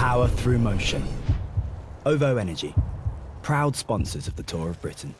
Power through motion. OVO Energy, proud sponsors of the Tour of Britain.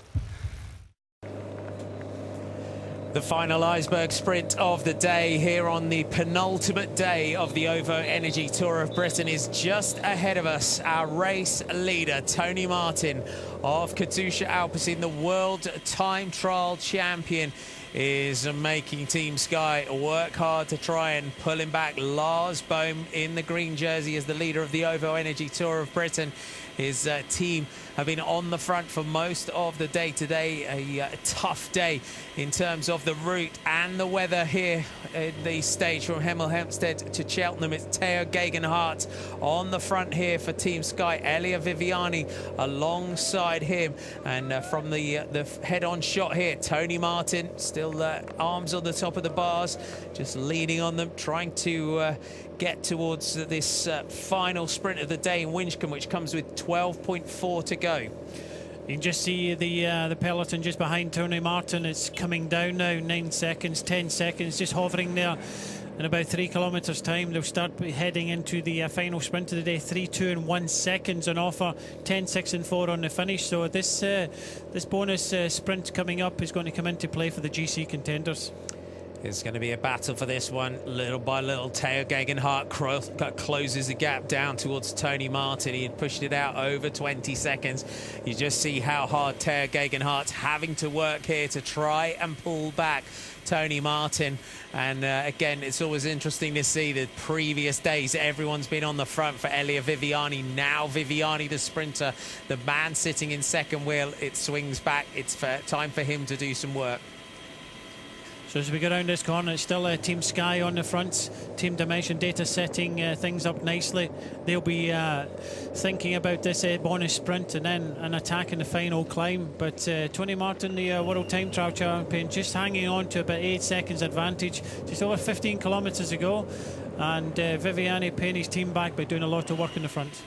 The final iceberg sprint of the day here on the penultimate day of the OVO Energy Tour of Britain is just ahead of us. Our race leader, Tony Martin of Katusha Alpecin, the world time trial champion, is making Team Sky work hard to try and pull him back. Lars Bohm in the green jersey as the leader of the OVO Energy Tour of Britain. His team have been on the front for most of the day today. A tough day in terms of the route and the weather here at the stage from Hemel Hempstead to Cheltenham. It's Tao Geoghegan Hart on the front here for Team Sky. Elia Viviani alongside him. And from the head-on shot here, Tony Martin still arms on the top of the bars, just leaning on them, trying to get towards this final sprint of the day in Winchcombe, which comes with 12.4 to go. You can just see the peloton just behind Tony Martin. It's coming down now, 9 seconds, 10 seconds, just hovering there. In about 3 kilometres time, they'll start heading into the final sprint of the day. 3, 2 and 1 seconds on offer, 10, 6 and 4 on the finish. So this bonus sprint coming up is going to come into play for the GC contenders. It's going to be a battle for this one. Little by little, Tao Geoghegan Hart closes the gap down towards Tony Martin. He had pushed it out over 20 seconds. You just see how hard Tao Geoghegan Hart's having to work here to try and pull back Tony Martin. And again, it's always interesting to see the previous days. Everyone's been on the front for Elia Viviani. Now Viviani, the sprinter, the man sitting in second wheel, it swings back. It's time for him to do some work. So as we go around this corner, it's still Team Sky on the front. Team Dimension Data setting things up nicely. They'll be thinking about this bonus sprint and then an attack in the final climb. But Tony Martin, the World Time Trial Champion, just hanging on to about 8 seconds advantage. Just over 15 kilometres to go. And Viviani paying his team back by doing a lot of work in the front.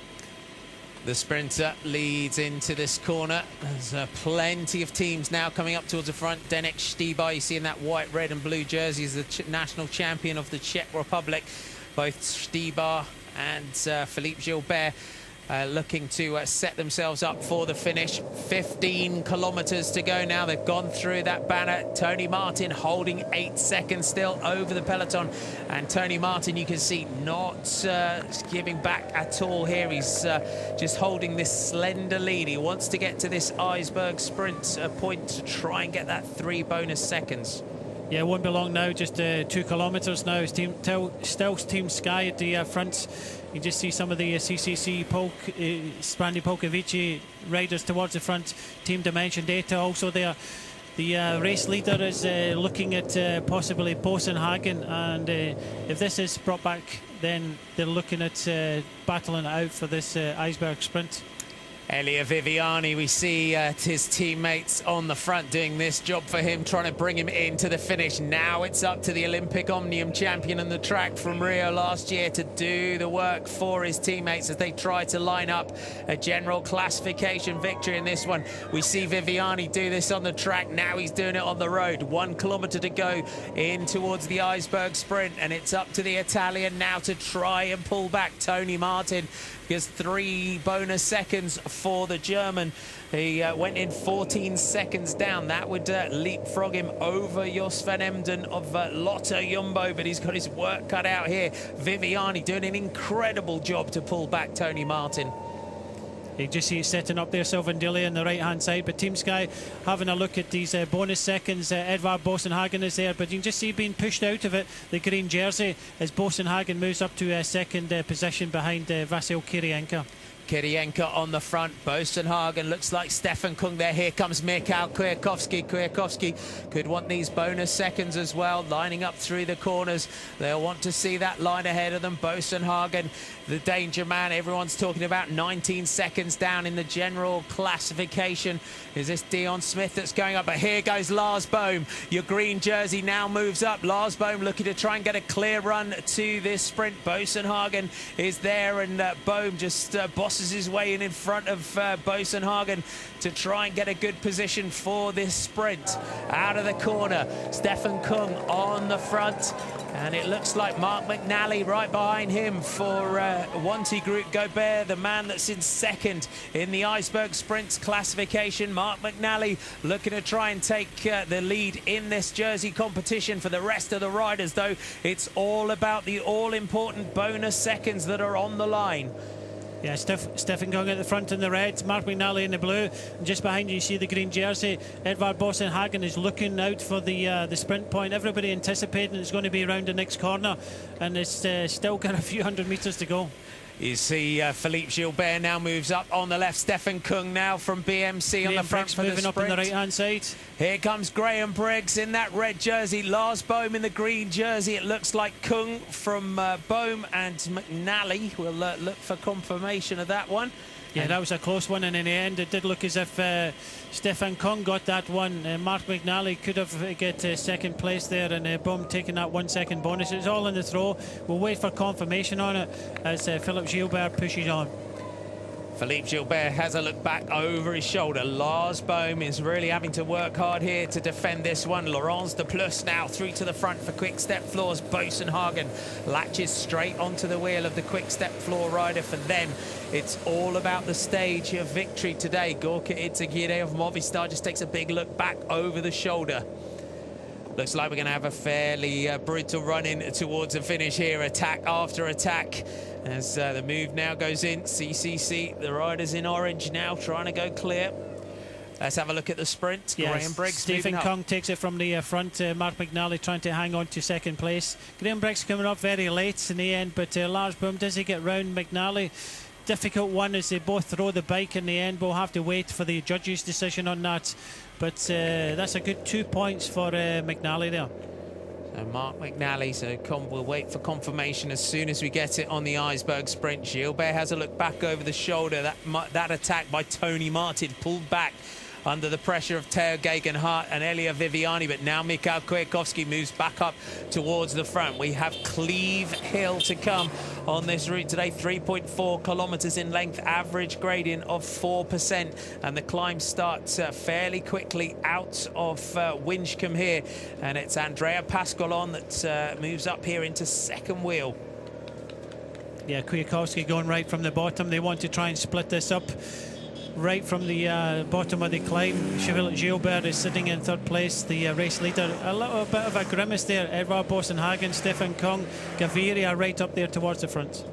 The sprinter leads into this corner. There's plenty of teams now coming up towards the front. Denek Štibar, you see in that white, red and blue jersey, is the national champion of the Czech Republic. Both Štibar and Philippe Gilbert looking to set themselves up for the finish. 15 kilometres to go now. They've gone through that banner. Tony Martin holding 8 seconds still over the peloton. And Tony Martin, you can see, not giving back at all here. He's just holding this slender lead. He wants to get to this iceberg sprint point to try and get that 3 bonus seconds. Yeah, it won't be long now, just 2 kilometres now. Still Team Sky at the front. You just see some of the CCC Sprandi Polkovici riders towards the front. Team Dimension Data also there. The race leader is looking at possibly Bosenhagen, and if this is brought back, then they're looking at battling it out for this iceberg sprint. Elia Viviani, we see his teammates on the front doing this job for him, trying to bring him into the finish. Now it's up to the Olympic Omnium champion on the track from Rio last year to do the work for his teammates as they try to line up a general classification victory in this one. We see Viviani do this on the track. Now he's doing it on the road. 1 kilometre to go in towards the iceberg sprint, and it's up to the Italian now to try and pull back Tony Martin, because 3 bonus seconds for the German. He went in 14 seconds down. That would leapfrog him over Jos van Emden of Lotto Jumbo, but he's got his work cut out here. Viviani doing an incredible job to pull back Tony Martin. You just see it setting up there, Sylvain Dilly on the right-hand side. But Team Sky having a look at these bonus seconds. Edvard Bosenhagen is there, but you can just see being pushed out of it, the green jersey, as Bosenhagen moves up to second position behind Vasil Kirienka. Kirienka on the front. Bosenhagen looks like Stefan Kung there. Here comes Mikhail Kwiatkowski. Kwiatkowski could want these bonus seconds as well, lining up through the corners. They'll want to see that line ahead of them. Bosenhagen, the danger man. Everyone's talking about 19 seconds down in the general classification. Is this Dion Smith that's going up? But here goes Lars Bohm. Your green jersey now moves up. Lars Bohm looking to try and get a clear run to this sprint. Bosenhagen is there, and Bohm just bossing crosses his way in front of Bosenhagen to try and get a good position for this sprint. Out of the corner, Stefan Kung on the front. And it looks like Mark McNally right behind him for Wanty Group Gobert, the man that's in second in the Iceberg Sprints classification. Mark McNally looking to try and take the lead in this Jersey competition. For the rest of the riders, though, it's all about the all-important bonus seconds that are on the line. Yeah, Stefan Kung at the front in the red, Mark McNally in the blue, and just behind you see the green jersey. Edvard Bosenhagen is looking out for the sprint point. Everybody anticipating it's going to be around the next corner, and it's still got a few hundred metres to go. You see Philippe Gilbert now moves up on the left. Stefan Kung now from BMC on the front for the sprint. Moving up on the right-hand side. Here comes Graham Briggs in that red jersey. Lars Bohm in the green jersey. It looks like Kung from Bohm and McNally. We'll look for confirmation of that one. Yeah, that was a close one, and in the end it did look as if Stefan Kung got that one. Mark McNally could have got second place there, and Bohm taking that 1 second bonus. It's all in the throw. We'll wait for confirmation on it as Philippe Gilbert pushes on. Philippe Gilbert has a look back over his shoulder. Lars Bohm is really having to work hard here to defend this one. Laurence de Plus now through to the front for quick step floors. Bosenhagen latches straight onto the wheel of the quick step floor rider. For them, it's all about the stage of victory today. Gorka Itzagire of Movistar just takes a big look back over the shoulder. Looks like we're going to have a fairly brutal run in towards the finish here. Attack after attack as the move now goes in. CCC, the riders in orange now trying to go clear. Let's have a look at the sprint. Yes, Graham Briggs Stephen Kung takes it from the front. Mark McNally trying to hang on to second place. Graham Briggs coming up very late in the end, but Lars Bohm, does he get round McNally? Difficult one as they both throw the bike in the end. We'll have to wait for the judges' decision on that. But that's a good 2 points for McNally there. So Mark McNally, we'll wait for confirmation as soon as we get it on the Iceberg Sprint. Gilbert has a look back over the shoulder. That attack by Tony Martin pulled back under the pressure of Teo Gegenhardt and Elia Viviani, but now Mikhail Kwiatkowski moves back up towards the front. We have Cleve Hill to come on this route today, 3.4 kilometers in length, average gradient of 4%, and the climb starts fairly quickly out of Winchcombe here, and it's Andrea Pasqualon that moves up here into second wheel. Yeah, Kwiatkowski going right from the bottom. They want to try and split this up right from the bottom of the climb. Gilbert is sitting in third place, the race leader. A little bit of a grimace there. Edvard Bosenhagen, Stefan Kung, Gaviria right up there towards the front.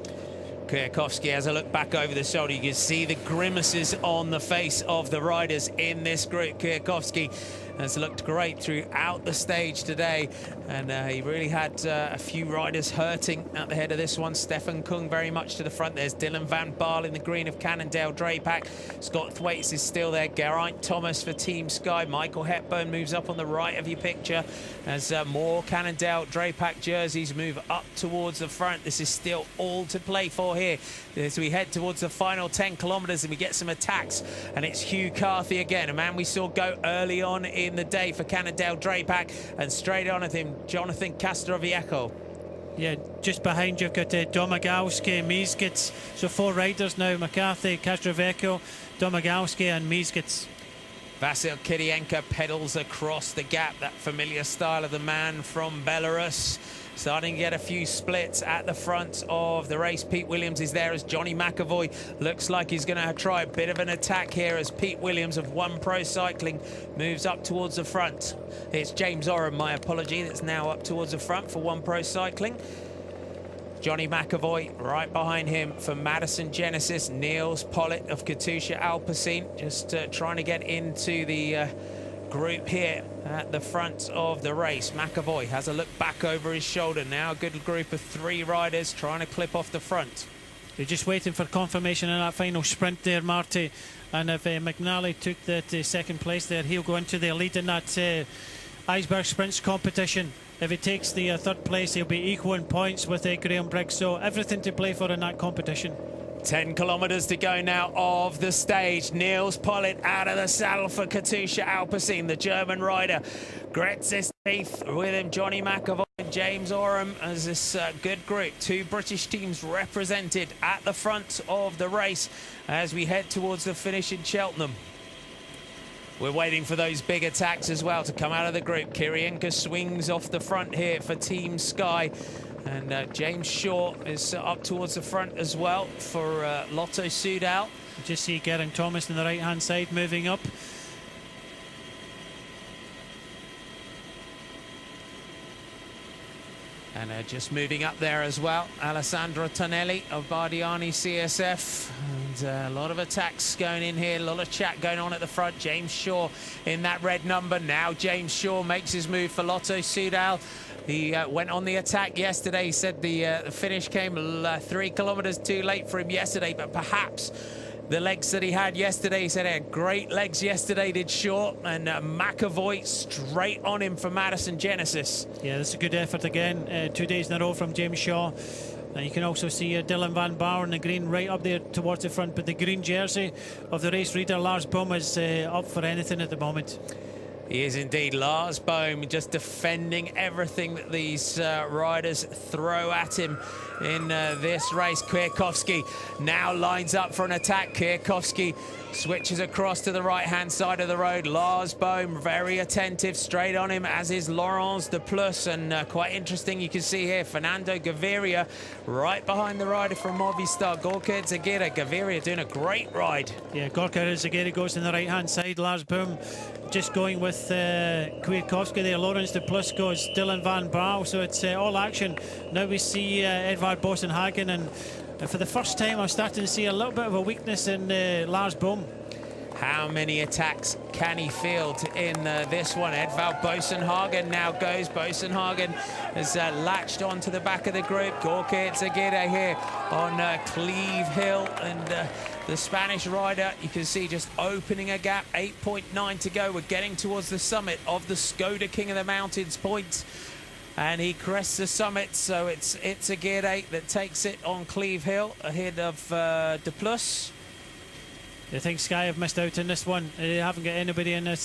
Kwiatkowski has a look back over the shoulder. You can see the grimaces on the face of the riders in this group. Kwiatkowski has looked great throughout the stage today, and he really had a few riders hurting at the head of this one. Stefan Kung very much to the front. There's Dylan van Baarle in the green of Cannondale Drapac. Scott Thwaites is still there. Geraint Thomas for Team Sky. Michael Hepburn moves up on the right of your picture as more Cannondale Drapac jerseys move up towards the front. This is still all to play for here as we head towards the final 10 kilometers and we get some attacks, and it's Hugh Carthy again, a man we saw go early on in the day for Cannondale Drapac, and straight on at him Jonathan Castroviejo. Yeah, just behind you've got Domagowski, Mieskits. So 4 riders now: McCarthy, Castroviejo, Domagowski and Mieskits. Vasil Kirienka pedals across the gap, that familiar style of the man from Belarus. Starting to get a few splits at the front of the race. Pete Williams is there as Johnny McAvoy looks like he's going to try a bit of an attack here as Pete Williams of One Pro Cycling moves up towards the front. It's James Oram, my apology, that's now up towards the front for One Pro Cycling. Johnny McAvoy right behind him for Madison Genesis. Niels Pollitt of Katusha Alpecin just trying to get into the group here at the front of the race. McAvoy has a look back over his shoulder now. A good group of 3 riders trying to clip off the front. They're just waiting for confirmation in that final sprint there, Marty. And if McNally took that second place there, he'll go into the lead in that Iceberg Sprints competition. If he takes the third place, he'll be equal in points with Graham Briggs. So everything to play for in that competition. 10 kilometers to go now of the stage. Niels Pollitt out of the saddle for Katusha Alpecin, the German rider. Gretzis with him, Johnny McAvoy, James Oram as this good group. 2 British teams represented at the front of the race as we head towards the finish in Cheltenham. We're waiting for those big attacks as well to come out of the group. Kirienka swings off the front here for Team Sky. And James Shaw is up towards the front as well for Lotto Soudal. Just see Geraint Thomas on the right-hand side moving up. And just moving up there as well, Alessandro Tonelli of Bardiani CSF. And a lot of attacks going in here, a lot of chat going on at the front. James Shaw in that red number. Now James Shaw makes his move for Lotto Soudal. He went on the attack yesterday. He said the finish came 3 kilometers too late for him yesterday, but perhaps the legs that he had yesterday, he said he had great legs yesterday, did Shaw, and McAvoy straight on him for Madison Genesis. Yeah, that's a good effort again. 2 days in a row from James Shaw. You can also see Dylan van Baarle in the green right up there towards the front, but the green jersey of the race leader, Lars Boom, is up for anything at the moment. He is indeed. Lars Bohm just defending everything that these riders throw at him in this race. Kwiatkowski now lines up for an attack. Kwiatkowski switches across to the right-hand side of the road. Lars Bohm very attentive, straight on him, as is Laurence de Plus. And quite interesting, you can see here, Fernando Gaviria right behind the rider from Movistar, Gorka Zagira. Gaviria doing a great ride. Yeah, Gorka Zagira goes on the right-hand side. Lars Boom just going with Kwiatkowski there. Laurence de Plus goes Dylan van Baarle. So it's all action. Now we see Edvard Boasson-Hagen, and for the first time I'm starting to see a little bit of a weakness in Lars Boom. How many attacks can he field in this one? Edvald Boasson-Hagen now goes. Boasson-Hagen has latched onto the back of the group. Gorka Zagira here on Cleve Hill, and the Spanish rider, you can see, just opening a gap. 8.9 to go. We're getting towards the summit of the Skoda King of the Mountains points, and he crests the summit. So it's Zagira that takes it on Cleve Hill ahead of de Plus. I think Sky have missed out in this one. They haven't got anybody in this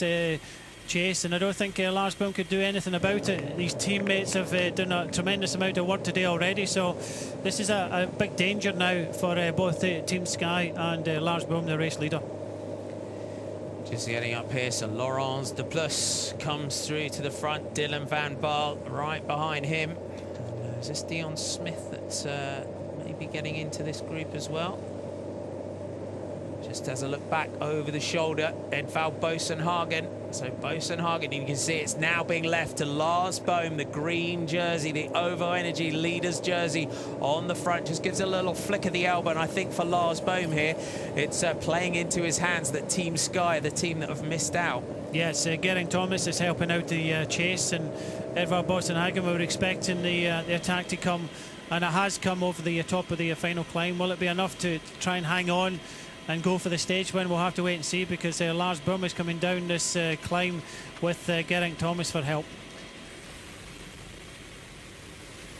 chase, and I don't think Lars Boom could do anything about it. These teammates have done a tremendous amount of work today already, so this is a big danger now for both Team Sky and Lars Boom, the race leader. Just getting up here, so Laurence de Plus comes through to the front. Dylan van Baarle right behind him. And, is this Dion Smith that's maybe getting into this group as well? Just as a look back over the shoulder, Edvald Boasson-Hagen. So Boasson-Hagen, you can see it's now being left to Lars Bohm, the green jersey, the OVO Energy leaders jersey on the front. Just gives a little flick of the elbow, and I think for Lars Bohm here, it's playing into his hands that Team Sky, the team that have missed out. Yes, Geraint Thomas is helping out the chase, and Edvald Boasson-Hagen, we were expecting the attack to come, and it has come over the top of the final climb. Will it be enough to try and hang on and go for the stage win? We'll have to wait and see, because Lars Boom is coming down this climb with Geraint Thomas for help.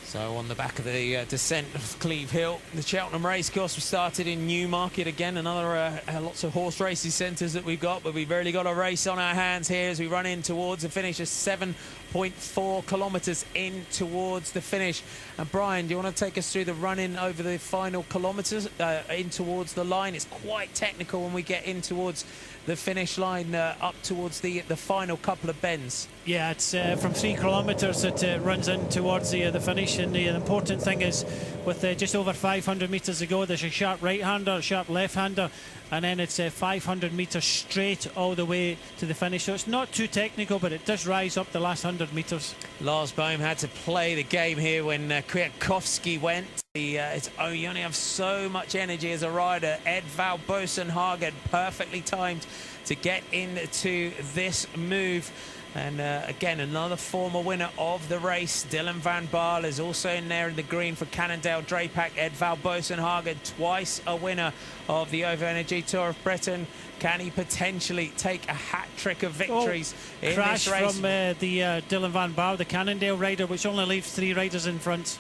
So on the back of the descent of Cleve Hill, the Cheltenham racecourse was started in Newmarket again. Another lots of horse racing centres that we've got, but we've really got a race on our hands here as we run in towards the finish. 7.4 kilometres in towards the finish. And Brian, do you want to take us through the run-in over the final kilometres in towards the line? It's quite technical when we get in towards the finish line, up towards the final couple of bends. Yeah, it's from 3 kilometres it runs in towards the finish, and the important thing is, with just over 500 metres to go, there's a sharp right-hander, a sharp left-hander, and then it's 500 metres straight all the way to the finish. So it's not too technical, but it does rise up the last 100 metres. Lars Bohm had to play the game here when Kwiatkowski went. You only have so much energy as a rider. Edvald Boasson-Hagen perfectly timed to get into this move. And again, another former winner of the race. Dylan van Baarle is also in there in the green for Cannondale Drapac. Edvald Boasson-Hagen, twice a winner of the OVO Energy Tour of Britain. Can he potentially take a hat-trick of victories in this race? Crash from the Dylan van Baarle, the Cannondale rider, which only leaves 3 riders in front.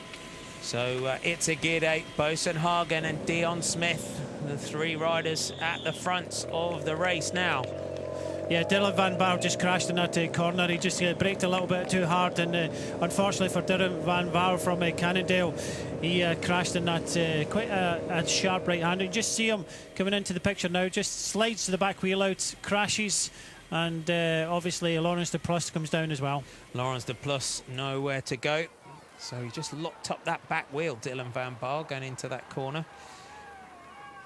So it's Zagira, Boasson-Hagen and Dion Smith, the 3 riders at the front of the race now. Yeah, Dylan Van Baarle just crashed in that corner. He just braked a little bit too hard, and unfortunately for Dylan Van Baarle from Cannondale, he crashed in that quite a sharp right hand. You just see him coming into the picture now, just slides the back wheel out, crashes, and obviously Laurens de Plus comes down as well. Laurens de Plus nowhere to go, so he just locked up that back wheel, Dylan Van Baarle, going into that corner.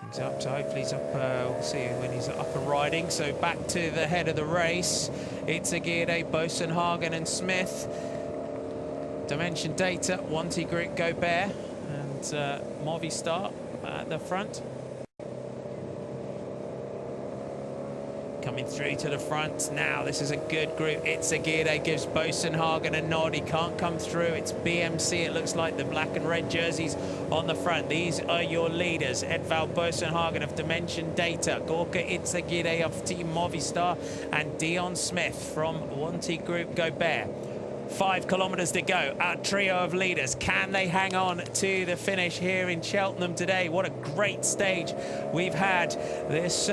He's up, so hopefully he's up, we'll see when he's up and riding. So back to the head of the race. It's Aguirre, Bosenhagen and Smith. Dimension Data, Wanty Group, Gobert and Movistar at the front. Coming through to the front now. This is a good group. It's Aguirre, gives Bosenhagen a nod. He can't come through. It's BMC. It looks like the black and red jerseys on the front. These are your leaders. Edvald Bosenhagen of Dimension Data, Gorka Itzagirre of Team Movistar, and Dion Smith from Wanty Group Gobert. 5 kilometers to go. Our trio of leaders. Can they hang on to the finish here in Cheltenham today? What a great stage we've had. This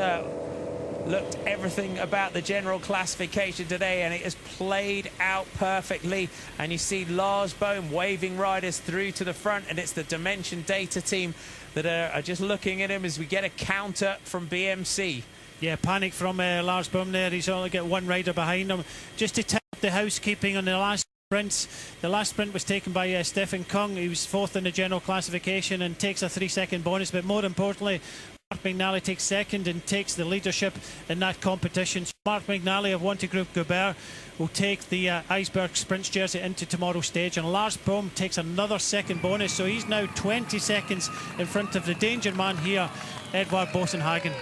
looked everything about the general classification today, and it has played out perfectly. And you see Lars Bohm waving riders through to the front, and it's the Dimension Data team that are just looking at him as we get a counter from BMC. Yeah, panic from Lars Bohm there. He's only got one rider behind him. Just to tip the housekeeping on the last sprints. The last sprint was taken by Stefan Kung. He was 4th in the general classification and takes a 3-second bonus, but more importantly, Mark McNally takes 2nd and takes the leadership in that competition. So Mark McNally of Wanty Group Gobert will take the Iceberg Sprints jersey into tomorrow's stage, and Lars Bohm takes another 2nd bonus, so he's now 20 seconds in front of the danger man here, Edvard Bosenhagen.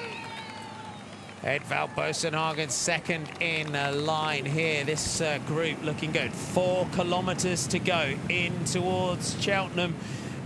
Edvald Bosenhagen 2nd in line here. This group looking good. 4 kilometers to go in towards Cheltenham.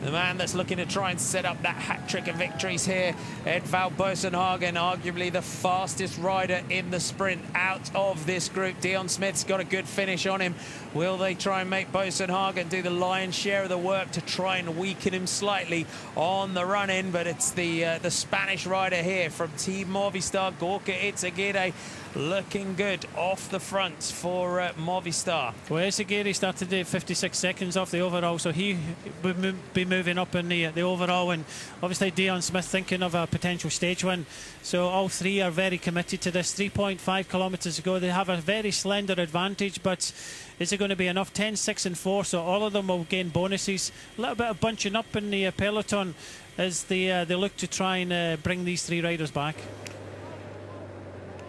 The man that's looking to try and set up that hat-trick of victories here, Edvald Bosenhagen, arguably the fastest rider in the sprint out of this group. Dion Smith's got a good finish on him. Will they try and make Bosenhagen do the lion's share of the work to try and weaken him slightly on the run-in? But it's the Spanish rider here from Team Movistar, Gorka Itzagirre, looking good off the front for Movistar. Well, Itzagirre started at 56 seconds off the overall, so he would be moving up in the overall, and obviously Dion Smith thinking of a potential stage win. So all three are very committed to this. 3.5 kilometers to go. They have a very slender advantage, but is it going to be enough? 10, 6 and 4, so all of them will gain bonuses. A little bit of bunching up in the peloton as they look to try and bring these 3 riders back.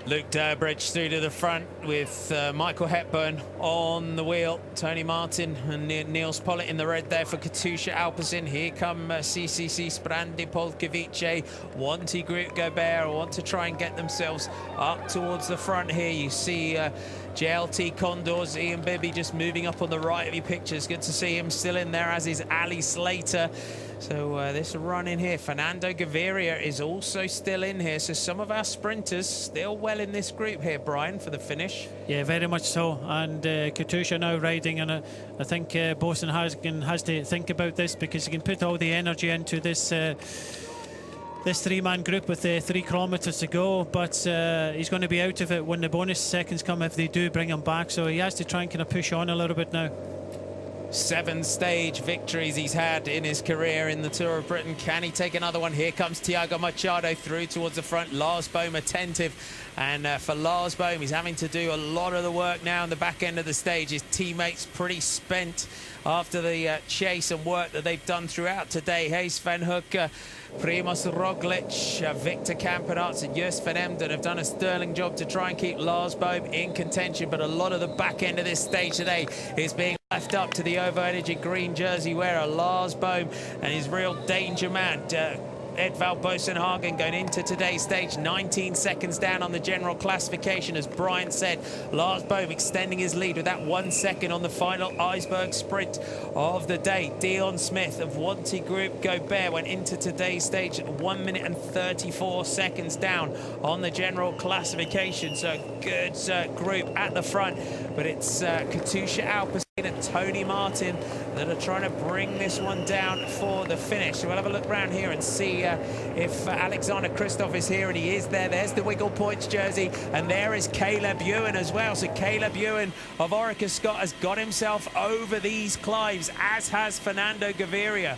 Luke Durbridge through to the front with Michael Hepburn on the wheel. Tony Martin and Niels Pollitt in the red there for Katusha Alpecin. Here come CCC Sprandi Polkovice, Wanty Group Gobert want to try and get themselves up towards the front here. You see JLT Condors, Ian Bibby just moving up on the right of your pictures. Good to see him still in there, as is Ali Slater. So this run in here, Fernando Gaviria is also still in here. So some of our sprinters still well in this group here, Brian, for the finish. Yeah, very much so. And Katusha now riding, and I think Bosenhagen has to think about this, because he can put all the energy into this this 3-man group with 3 kilometers to go, but he's going to be out of it when the bonus seconds come, if they do bring him back. So he has to try and kind of push on a little bit now. 7 stage victories he's had in his career in the Tour of Britain. Can he take another one? Here comes Tiago Machado through towards the front. Lars Bohm attentive. And for Lars Bohm, he's having to do a lot of the work now in the back end of the stage. His teammates pretty spent after the chase and work that they've done throughout today. Hayes van Hoek, Primoz Roglic, Victor Kampenaerts and Joost van Emden have done a sterling job to try and keep Lars Bohm in contention, but a lot of the back end of this stage today is being left up to the OVO Energy green jersey wearer, Lars Bohm, and his real danger man, Edvald Bosenhagen, going into today's stage 19 seconds down on the general classification. As Brian said, Lars Bohm extending his lead with that 1 second on the final Iceberg sprint of the day. Dion Smith of Wanty Group Gobert went into today's stage at 1 minute and 34 seconds down on the general classification. So good group at the front, but it's Katusha Alpecin and Tony Martin that are trying to bring this one down for the finish. So we'll have a look around here and see if Alexander Kristoff is here, and he is there. There's the Wiggle Points jersey, and there is Caleb Ewan as well. So Caleb Ewan of Orica Scott has got himself over these climbs, as has Fernando Gaviria.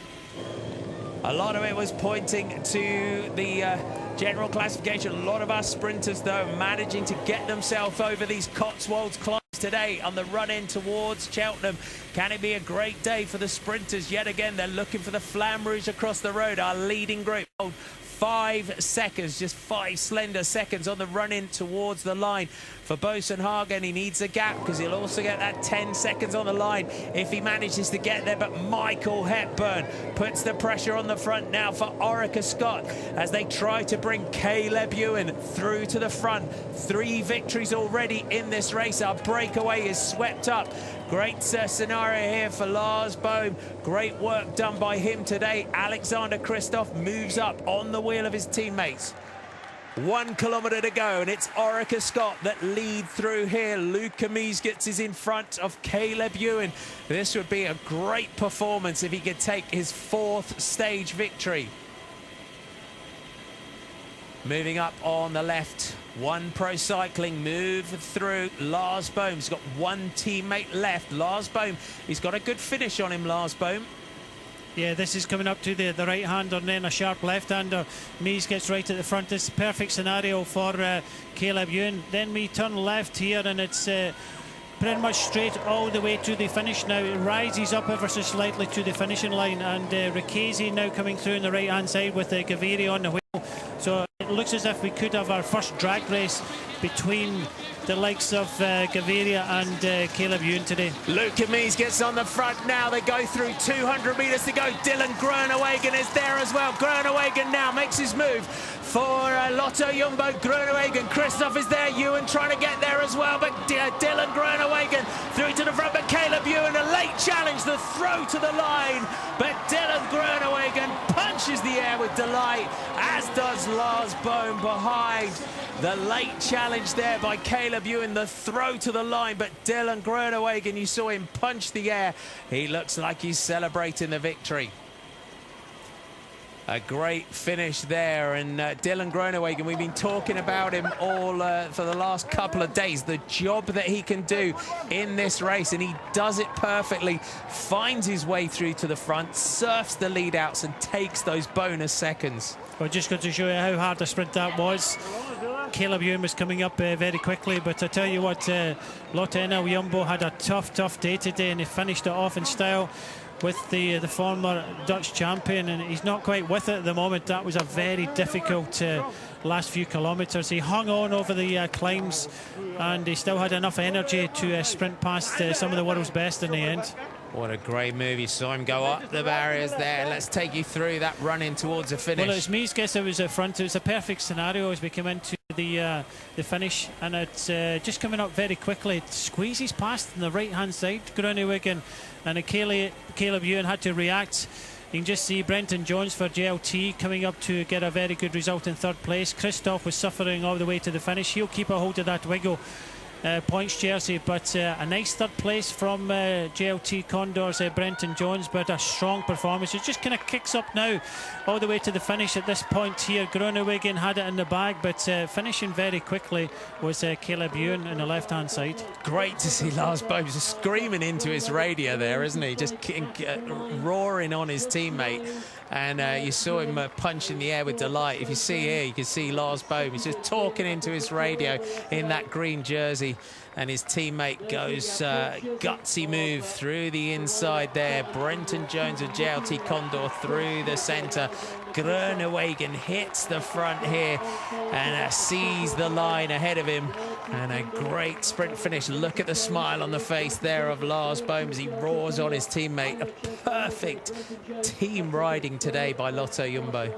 A lot of it was pointing to the general classification. A lot of our sprinters, though, managing to get themselves over these Cotswolds climbs today on the run in towards Cheltenham. Can it be a great day for the sprinters? Yet again, they're looking for the Flamme Rouge across the road, our leading group. 5 seconds, just 5 slender seconds on the run in towards the line for Boasson Hagen. He needs a gap because he'll also get that 10 seconds on the line if he manages to get there. But Michael Hepburn puts the pressure on the front now for Orica Scott as they try to bring Caleb Ewan through to the front. 3 victories already in this race. Our breakaway is swept up. Great scenario here for Lars Bohm. Great work done by him today. Alexander Kristoff moves up on the wheel of his teammates. 1 kilometre to go, and it's Orica Scott that lead through here. Luca Miesgets is in front of Caleb Ewan. This would be a great performance if he could take his 4th stage victory. Moving up on the left, One Pro Cycling move through. Lars Bohm, he's got 1 teammate left. Lars Bohm, he's got a good finish on him, Lars Bohm. Yeah, this is coming up to the right-hander and then a sharp left-hander. Mies gets right at the front. This is a perfect scenario for Caleb Ewan. Then we turn left here, and it's pretty much straight all the way to the finish now. It rises up ever so slightly to the finishing line, and Ricchesi now coming through on the right-hand side with Gaviria on the wheel. So it looks as if we could have our first drag race between the likes of Gaviria and Caleb Ewan today. Luca Mies gets on the front now. They go through 200 metres to go. Dylan Groenewegen is there as well. Groenewegen now makes his move for Lotto Jumbo. Groenewegen, Kristoff is there. Ewan trying to get there as well, but Dylan Groenewegen through to the front. But Caleb Ewan, a late challenge, the throw to the line. But Dylan Groenewegen punches the air with delight, as does Lars Bohm behind. The late challenge there by Caleb Ewan, the throw to the line, but Dylan Groenewegen, you saw him punch the air. He looks like he's celebrating the victory. A great finish there, and Dylan Groenewegen, we've been talking about him all for the last couple of days, the job that he can do in this race, and he does it perfectly, finds his way through to the front, surfs the lead outs and takes those bonus seconds. Well, just got to show you how hard a sprint that was. Caleb Ewan was coming up very quickly, but I tell you what, Lotto Jumbo had a tough day today, and they finished it off in style with the former Dutch champion, and he's not quite with it at the moment. That was a very difficult last few kilometres. He hung on over the climbs, and he still had enough energy to sprint past some of the world's best in the end. What a great move. You saw him go up the barriers there. Let's take you through that run in towards the finish. Well, it's Miesgets who was at front. It was a perfect scenario as we come into the finish, and it's just coming up very quickly. It squeezes past on the right-hand side. Groenewegen and Caleb Ewan had to react. You can just see Brenton Jones for JLT coming up to get a very good result in 3rd place. Kristoff was suffering all the way to the finish. He'll keep a hold of that Wiggle points jersey, but a nice 3rd place from JLT Condors, Brenton Jones, but a strong performance. It just kind of kicks up now all the way to the finish at this point here. Groenewegen had it in the bag, but finishing very quickly was Caleb Ewan on the left-hand side. Great to see Lars Bohm just screaming into his radio there, isn't he? Just roaring on his teammate. And you saw him punch in the air with delight. If you see here, you can see Lars Bohm. He's just talking into his radio in that green jersey. And his teammate goes gutsy move through the inside there. Brenton Jones of JLT Condor through the centre. Groenewegen hits the front here and sees the line ahead of him. And a great sprint finish. Look at the smile on the face there of Lars Bohm as he roars on his teammate. A perfect team riding today by Lotto Jumbo.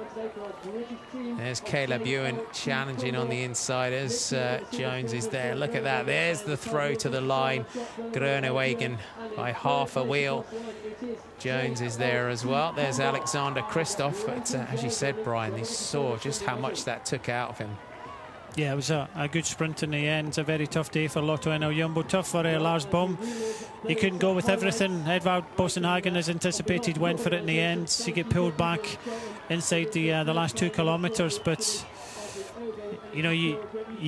There's Caleb Ewan challenging on the inside as Jones is there. Look at that. There's the throw to the line. Groenewegen by half a wheel. Jones is there as well. There's Alexander Kristoff. But as you said, Brian, you saw just how much that took out of him. Yeah, it was a good sprint in the end. A very tough day for Lotto NL Jumbo. Tough for Lars Bohm. He couldn't go with everything. Edvard Bosenhagen, as anticipated, went for it in the end. He get pulled back inside the last 2 kilometres. But you know, you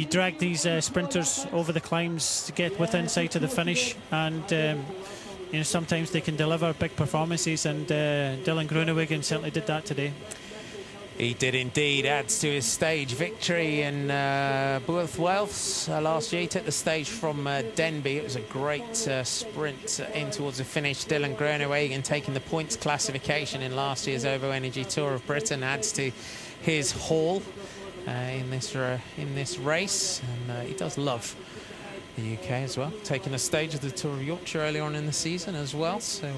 drag these sprinters over the climbs to get within sight of the finish, and you know, sometimes they can deliver big performances. And Dylan Groenewegen certainly did that today. He did indeed. Adds to his stage victory in Both Wales last year. He took the stage from Denby. It was a great sprint in towards the finish. Dylan Groenewegen taking the points classification in last year's OVO Energy Tour of Britain adds to his haul in this race. And he does love the UK as well, taking the stage of the Tour of Yorkshire earlier on in the season as well. So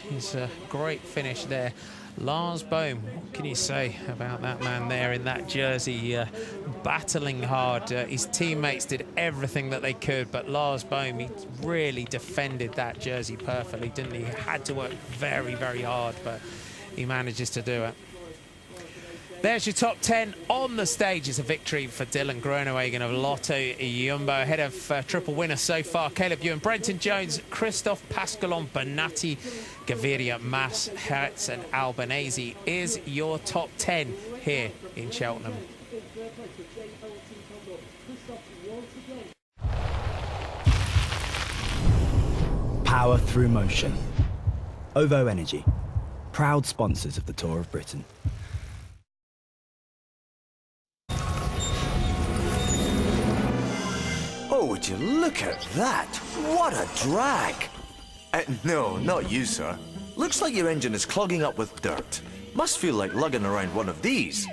he's a great finish there. Lars Bohm, what can you say about that man there in that jersey, battling hard? His teammates did everything that they could, but Lars Bohm, he really defended that jersey perfectly, didn't he? He had to work very, very hard, but he manages to do it. There's your top 10 on the stage. It's a victory for Dylan Groenewegen of Lotto Jumbo, ahead of triple winners so far. Caleb Ewan, Brenton Jones, Christophe Pascalon, Bernati, Gaviria, Mas, Hertz and Albanese is your top 10 here in Cheltenham. Power through motion. OVO Energy, proud sponsors of the Tour of Britain. Oh, would you look at that? What a drag! No, not you, sir. Looks like your engine is clogging up with dirt. Must feel like lugging around one of these.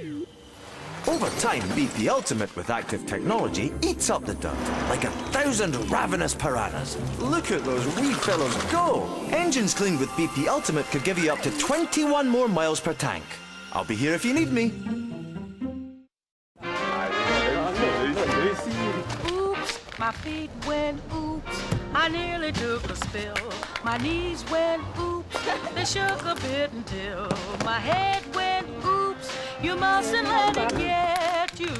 Over time, BP Ultimate with active technology eats up the dirt like 1,000 ravenous piranhas. Look at those wee fellows go! Engines cleaned with BP Ultimate could give you up to 21 more miles per tank. I'll be here if you need me. My feet went oops, I nearly took a spill. My knees went oops, they shook a bit until my head went oops. You mustn't let it get you.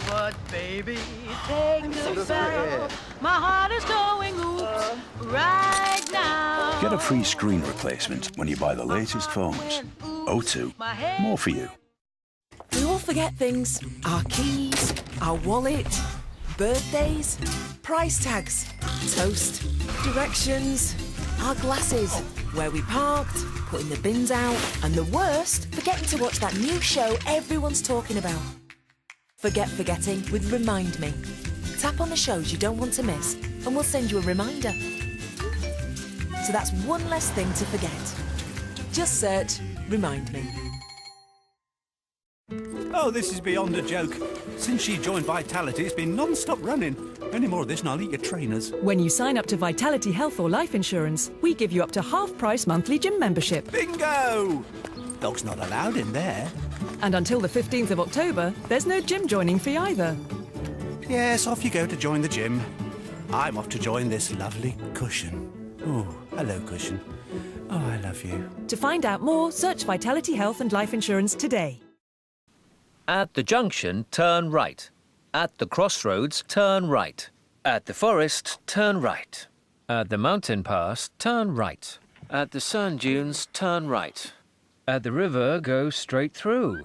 But baby, take the bell. My heart is going oops right now. Get a free screen replacement when you buy the latest phones. O2, more for you. We all forget things. Our keys, our wallet, birthdays, price tags, toast, directions, our glasses, where we parked, putting the bins out, and the worst, forgetting to watch that new show everyone's talking about. Forget forgetting with Remind Me. Tap on the shows you don't want to miss, and we'll send you a reminder. So that's one less thing to forget. Just search Remind Me. Oh, this is beyond a joke. Since she joined Vitality, it's been non-stop running. Any more of this and I'll eat your trainers. When you sign up to Vitality Health or Life Insurance, we give you up to half-price monthly gym membership. Bingo! Dog's not allowed in there. And until the 15th of October, there's no gym joining fee either. Yes, off you go to join the gym. I'm off to join this lovely cushion. Oh, hello, cushion. Oh, I love you. To find out more, search Vitality Health and Life Insurance today. At the junction, turn right. At the crossroads, turn right. At the forest, turn right. At the mountain pass, turn right. At the sand dunes, turn right. At the river, go straight through.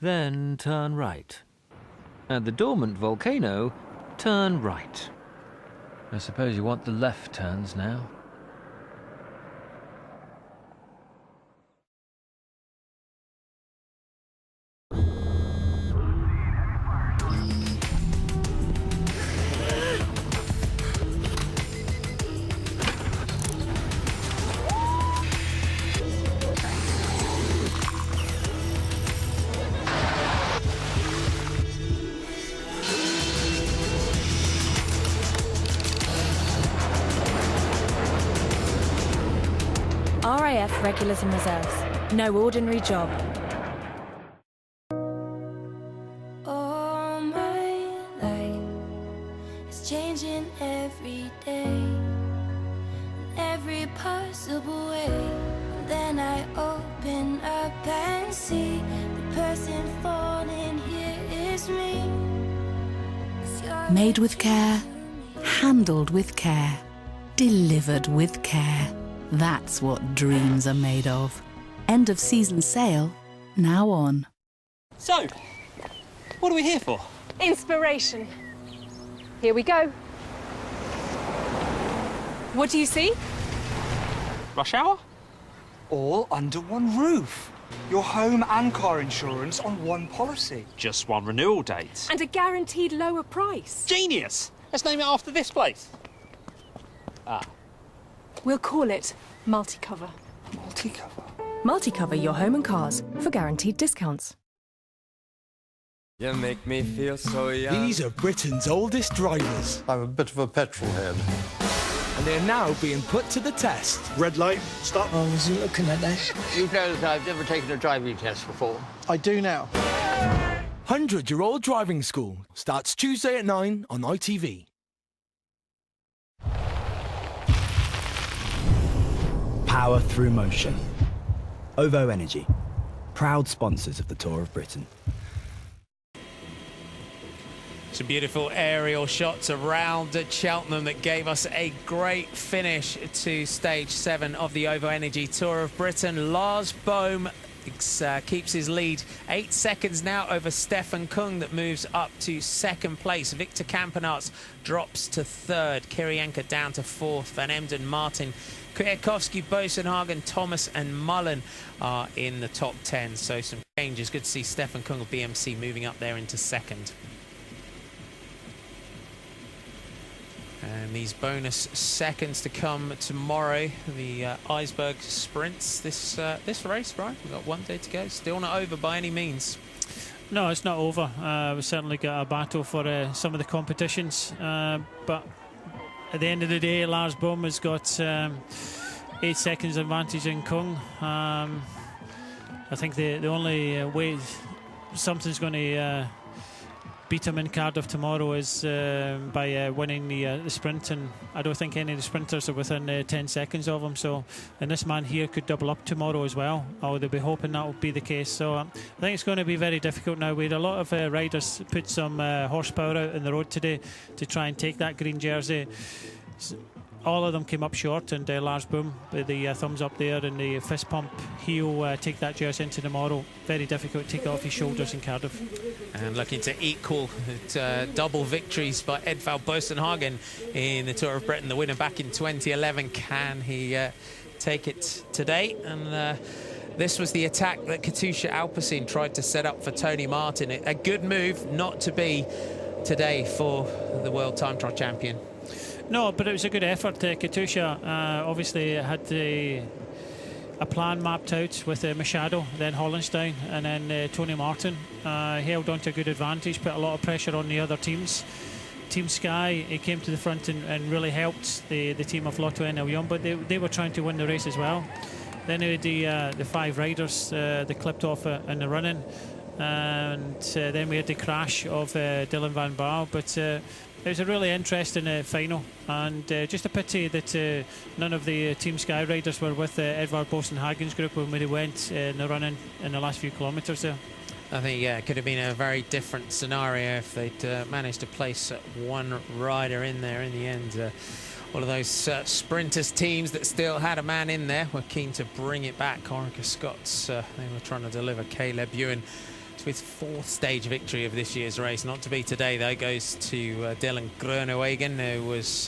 Then turn right. At the dormant volcano, turn right. I suppose you want the left turns now. RAF Regulars and Reserves. No ordinary job. All my life is changing every day, every possible way. Then I open up and see the person falling here Made with care, handled with care, delivered with care. That's what dreams are made of. End of season sale, now on. So, what are we here for? Inspiration. Here we go. What do you see? Rush hour? All under one roof. Your home and car insurance on one policy. Just one renewal date. And a guaranteed lower price. Genius! Let's name it after this place. We'll call it Multicover. Multicover? Multicover your home and cars for guaranteed discounts. You make me feel so young. These are Britain's oldest drivers. I'm a bit of a petrol head. And they're now being put to the test. Red light, stop. I was looking at this. You know that I've never taken a driving test before. I do now. 100-year-old driving school starts Tuesday at 9 on ITV. Power through motion. OVO Energy, proud sponsors of the Tour of Britain. Some beautiful aerial shots around Cheltenham that gave us a great finish to stage 7 of the OVO Energy Tour of Britain. Lars Bohm keeps his lead 8 seconds now over Stefan Kung, that moves up to 2nd place. Victor Kampenarts drops to 3rd. Kirienka down to 4th. Van Emden, Martin, Kwiatkowski, Bosenhagen, Thomas and Mullen are in the top 10. So some changes. Good to see Stefan Kung of BMC moving up there into 2nd. And these bonus seconds to come tomorrow. The Iceberg sprints this race, Brian. We've got 1 day to go. Still not over by any means. No, it's not over. We've certainly got a battle for some of the competitions. But at the end of the day, Lars Bohm has got 8 seconds advantage in Kung. I think the only way something's going to beat him in Cardiff tomorrow is by winning the sprint, and I don't think any of the sprinters are within 10 seconds of him. So, and this man here could double up tomorrow as well. Oh, they'll be hoping that will be the case. So I think it's going to be very difficult now. We had a lot of riders put some horsepower out in the road today to try and take that green jersey. All of them came up short, and Lars Bohm with the thumbs up there and the fist pump, he'll take that jersey into tomorrow. Very difficult to take it off his shoulders in Cardiff. And looking to equal double victories by Edvald Bosenhagen in the Tour of Britain, the winner back in 2011. Can he take it today? And this was the attack that Katusha Alpecin tried to set up for Tony Martin. A good move not to be today for the world time trial champion. No, but it was a good effort. Katusha obviously had a plan mapped out with Machado, then Hollenstein, and then Tony Martin. Held on to a good advantage, put a lot of pressure on the other teams. Team Sky, he came to the front and really helped the team of Lotto NL Young, but they were trying to win the race as well. Then we had the 5 riders that clipped off in the running, and then we had the crash of Dylan van Baal, but it was a really interesting final, and just a pity that none of the Team Sky riders were with Edvard Bosenhagen's group when they went in the running in the last few kilometres there. I think, yeah, it could have been a very different scenario if they'd managed to place one rider in there in the end. All of those sprinters teams that still had a man in there were keen to bring it back. Orica Scots, they were trying to deliver Caleb Ewan to his 4th stage victory of this year's race. Not to be today, though. Goes to Dylan Groenewegen, who was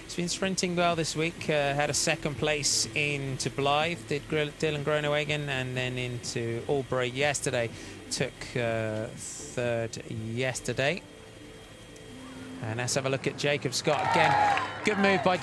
he's been sprinting well this week. Had a 2nd place into Blythe, did Dylan Groenewegen, and then into Albury yesterday. Took 3rd yesterday. And let's have a look at Jacob Scott again. Good move by